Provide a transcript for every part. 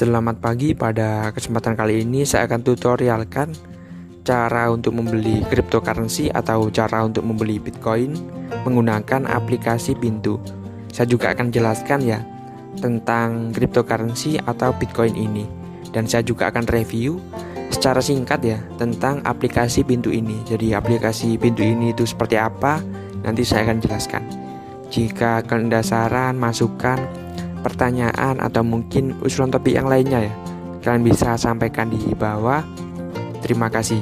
Selamat pagi, pada kesempatan kali ini saya akan tutorialkan cara untuk membeli cryptocurrency atau cara untuk membeli Bitcoin menggunakan aplikasi Pintu. Saya juga akan jelaskan ya tentang cryptocurrency atau Bitcoin ini, dan saya juga akan review secara singkat ya tentang aplikasi Pintu ini. Jadi aplikasi Pintu ini itu seperti apa, nanti saya akan jelaskan. Jika kalian ada saran, masukan, pertanyaan, atau mungkin usulan topik yang lainnya ya, kalian bisa sampaikan di bawah. Terima kasih.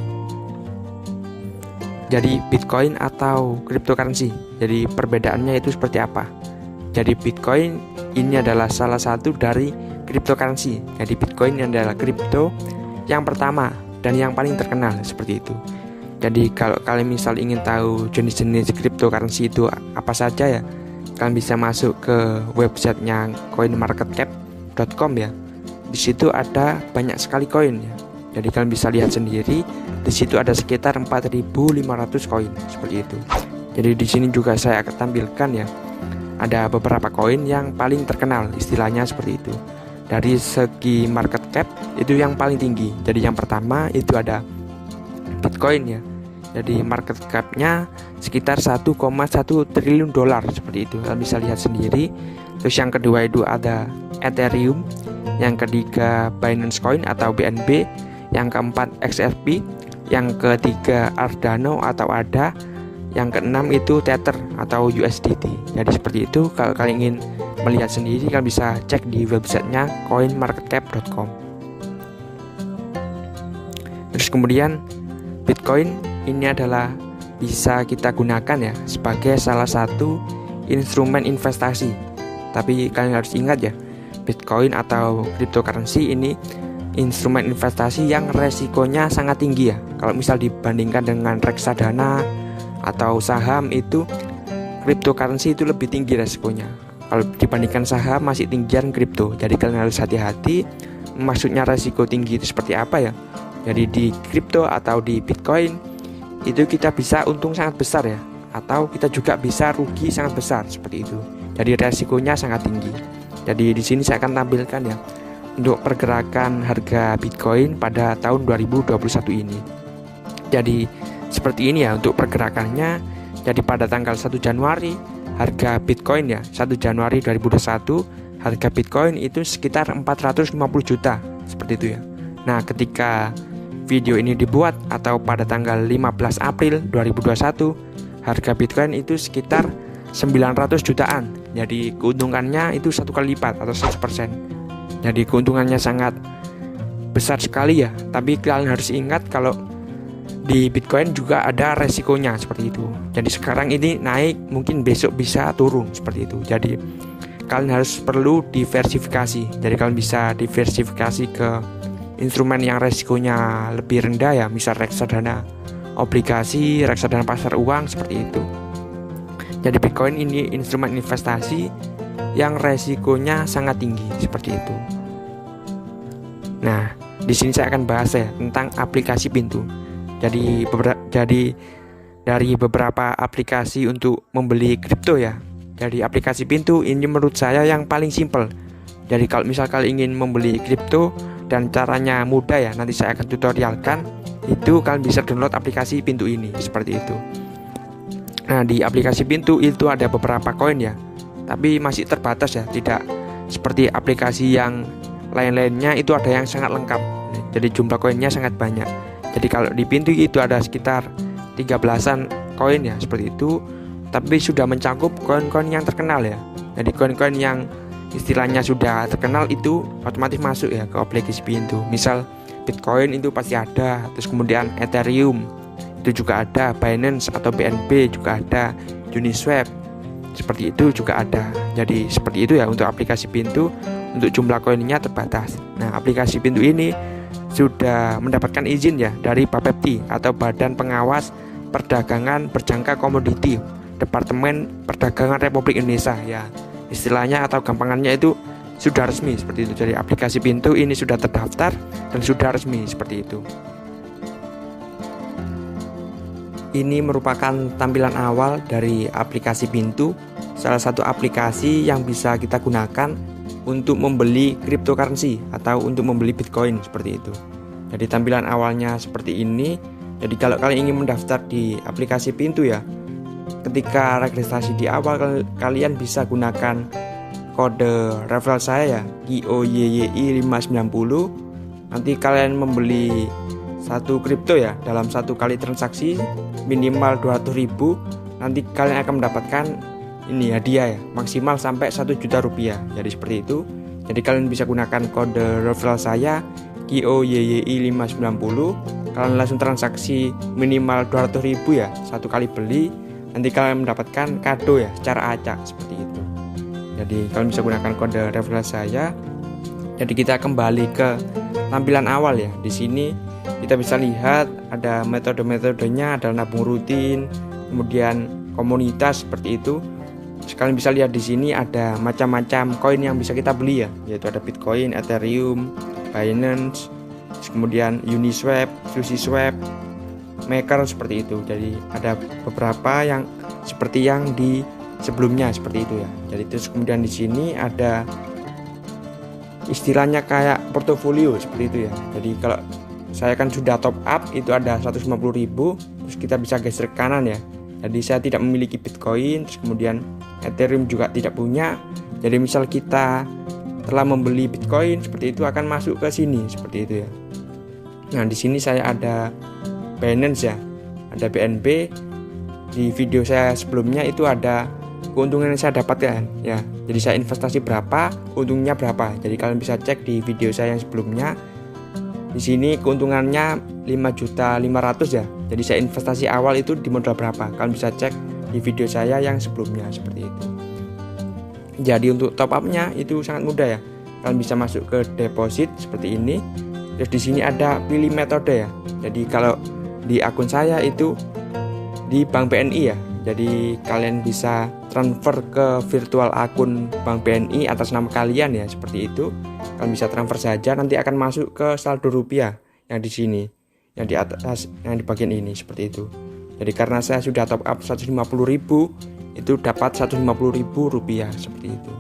Jadi Bitcoin atau cryptocurrency, jadi perbedaannya itu seperti apa? Jadi Bitcoin ini adalah salah satu dari cryptocurrency. Jadi Bitcoin ini adalah kripto yang pertama dan yang paling terkenal, seperti itu. Jadi kalau kalian misal ingin tahu jenis-jenis cryptocurrency itu apa saja ya, kalian bisa masuk ke websitenya coinmarketcap.com ya. Di situ ada banyak sekali koin ya. Jadi kalian bisa lihat sendiri, di situ ada sekitar 4.500 koin, seperti itu. Jadi di sini juga saya akan tampilkan ya, ada beberapa koin yang paling terkenal, istilahnya seperti itu. Dari segi market cap itu yang paling tinggi. Jadi yang pertama itu ada Bitcoin ya. Jadi market cap-nya sekitar 1,1 triliun dolar, seperti itu. Kalian bisa lihat sendiri. Terus yang kedua itu ada Ethereum, yang ketiga Binance Coin atau BNB, yang keempat XRP, yang ketiga Cardano atau ADA, yang keenam itu Tether atau USDT. Jadi seperti itu. Kalau kalian ingin melihat sendiri, kalian bisa cek di websitenya coinmarketcap.com. Terus kemudian Bitcoin ini adalah bisa kita gunakan ya sebagai salah satu instrumen investasi. Tapi kalian harus ingat ya, Bitcoin atau cryptocurrency ini instrumen investasi yang resikonya sangat tinggi ya. Kalau misal dibandingkan dengan reksadana atau saham, itu cryptocurrency itu lebih tinggi resikonya. Kalau dibandingkan saham masih tinggian kripto. Jadi kalian harus hati-hati. Maksudnya resiko tinggi itu seperti apa ya? Jadi di kripto atau di Bitcoin itu kita bisa untung sangat besar ya, atau kita juga bisa rugi sangat besar, seperti itu. Jadi resikonya sangat tinggi. Jadi di sini saya akan tampilkan ya untuk pergerakan harga Bitcoin pada tahun 2021 ini. Jadi seperti ini ya untuk pergerakannya. Jadi pada tanggal 1 Januari harga Bitcoin ya, 1 Januari 2021 harga Bitcoin itu sekitar 450 juta, seperti itu ya. Nah, ketika video ini dibuat atau pada tanggal 15 April 2021 harga Bitcoin itu sekitar 900 jutaan. Jadi keuntungannya itu 1 kali lipat atau 100%. Jadi keuntungannya sangat besar sekali ya. Tapi kalian harus ingat kalau di Bitcoin juga ada resikonya, seperti itu. Jadi sekarang ini naik, mungkin besok bisa turun, seperti itu. Jadi kalian harus perlu diversifikasi. Jadi kalian bisa diversifikasi ke instrumen yang resikonya lebih rendah ya, misal reksadana obligasi, reksadana pasar uang, seperti itu. Jadi Bitcoin ini instrumen investasi yang resikonya sangat tinggi, seperti itu. Nah, di sini saya akan bahas ya tentang aplikasi Pintu. Jadi dari beberapa aplikasi untuk membeli kripto ya. Jadi aplikasi Pintu ini menurut saya yang paling simple. Jadi kalau misal kalian ingin membeli kripto dan caranya mudah ya, nanti saya akan tutorialkan. Itu kalian bisa download aplikasi Pintu ini, seperti itu. Nah, di aplikasi Pintu itu ada beberapa koin ya, tapi masih terbatas ya, tidak seperti aplikasi yang lain-lainnya itu ada yang sangat lengkap. Jadi jumlah koinnya sangat banyak. Jadi kalau di Pintu itu ada sekitar 13-an koin ya, seperti itu. Tapi sudah mencakup koin-koin yang terkenal ya. Jadi koin-koin yang istilahnya sudah terkenal itu otomatis masuk ya ke aplikasi Pintu. Misal Bitcoin itu pasti ada, terus kemudian Ethereum itu juga ada, Binance atau BNB juga ada, Uniswap seperti itu juga ada. Jadi seperti itu ya untuk aplikasi Pintu. Untuk jumlah koinnya terbatas. Nah, aplikasi Pintu ini sudah mendapatkan izin ya dari Bapepti atau Badan Pengawas Perdagangan Berjangka Komoditi, Departemen Perdagangan Republik Indonesia ya. Istilahnya atau gampangannya itu sudah resmi, seperti itu. Jadi aplikasi Pintu ini sudah terdaftar dan sudah resmi, seperti itu. Ini merupakan tampilan awal dari aplikasi Pintu, salah satu aplikasi yang bisa kita gunakan untuk membeli cryptocurrency atau untuk membeli Bitcoin seperti itu. Jadi tampilan awalnya seperti ini. Jadi kalau kalian ingin mendaftar di aplikasi Pintu ya, ketika registrasi di awal kalian bisa gunakan kode referral saya ya, GOYYI 590. Nanti kalian membeli satu kripto ya, dalam satu kali transaksi minimal 200.000, nanti kalian akan mendapatkan ini hadiah ya, maksimal sampai 1 juta rupiah. Jadi seperti itu. Jadi kalian bisa gunakan kode referral saya GOYYI 590. Kalian langsung transaksi minimal 200.000 ya, satu kali beli. Nanti kalian mendapatkan kado ya secara acak seperti itu. Jadi kalian bisa gunakan kode referral saya. Jadi kita kembali ke tampilan awal ya. Di sini kita bisa lihat ada metode-metodenya, ada nabung rutin, kemudian komunitas seperti itu. Kalian bisa lihat di sini ada macam-macam koin yang bisa kita beli ya, yaitu ada Bitcoin, Ethereum, Binance, kemudian Uniswap, SushiSwap, Maker seperti itu. Jadi ada beberapa yang seperti yang di sebelumnya seperti itu ya. Jadi terus kemudian di sini ada istilahnya kayak portofolio seperti itu ya. Jadi kalau saya kan sudah top up itu ada 150.000, terus kita bisa geser ke kanan ya. Jadi saya tidak memiliki Bitcoin, terus kemudian Ethereum juga tidak punya. Jadi misal kita telah membeli Bitcoin seperti itu akan masuk ke sini seperti itu ya. Nah di sini saya ada Binance ya, ada BNB. Di video saya sebelumnya itu ada keuntungan yang saya dapatkan ya. Jadi saya investasi berapa, untungnya berapa. Jadi kalian bisa cek di video saya yang sebelumnya. Di sini keuntungannya 5.500.000 ya. Jadi saya investasi awal itu di modal berapa. Kalian bisa cek di video saya yang sebelumnya seperti itu. Jadi untuk top up-nya itu sangat mudah ya. Kalian bisa masuk ke deposit seperti ini. Terus di sini ada pilih metode ya. Jadi kalau di akun saya itu di Bank BNI ya. Jadi kalian bisa transfer ke virtual akun Bank BNI atas nama kalian ya, seperti itu. Kalian bisa transfer saja, nanti akan masuk ke saldo rupiah yang di sini, yang di atas, yang di bagian ini seperti itu. Jadi karena saya sudah top up 150.000, itu dapat 150.000 rupiah seperti itu.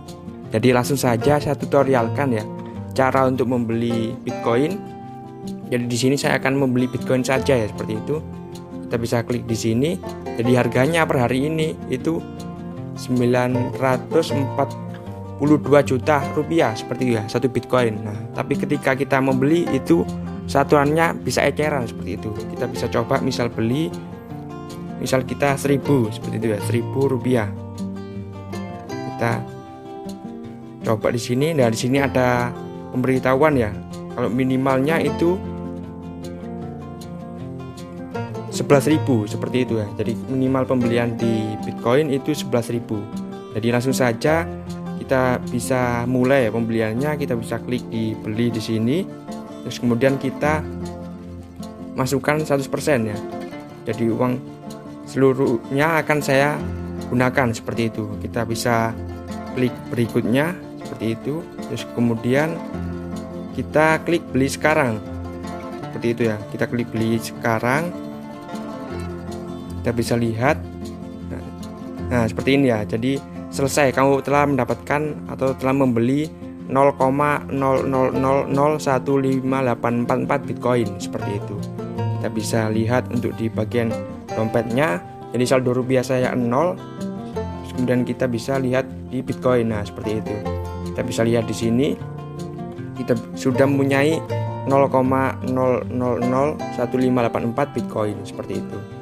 Jadi langsung saja saya tutorialkan ya cara untuk membeli Bitcoin. Jadi di sini saya akan membeli Bitcoin saja ya, seperti itu. Kita bisa klik di sini. Jadi harganya per hari ini itu 942 juta rupiah seperti itu ya, satu Bitcoin. Nah, tapi ketika kita membeli itu satuannya bisa eceran seperti itu. Kita bisa coba misal beli, misal kita 1.000 seperti itu ya, 1.000 rupiah. Kita coba di sini. Nah, di sini ada pemberitahuan ya. Kalau minimalnya itu 11.000 seperti itu ya. Jadi minimal pembelian di Bitcoin itu 11.000. Jadi langsung saja kita bisa mulai pembeliannya. Kita bisa klik di beli di sini. Terus kemudian kita masukkan 100% ya. Jadi uang seluruhnya akan saya gunakan seperti itu. Kita bisa klik berikutnya seperti itu. Terus kemudian kita klik beli sekarang. Seperti itu ya. Kita klik beli sekarang. Kita bisa lihat. Nah, seperti ini ya. Jadi selesai, kamu telah mendapatkan atau telah membeli 0,000015844 Bitcoin seperti itu. Kita bisa lihat untuk di bagian dompetnya. Jadi saldo rupiah saya 0. Kemudian kita bisa lihat di Bitcoin. Nah, seperti itu. Kita bisa lihat di sini kita sudah mempunyai 0,0001584 Bitcoin seperti itu.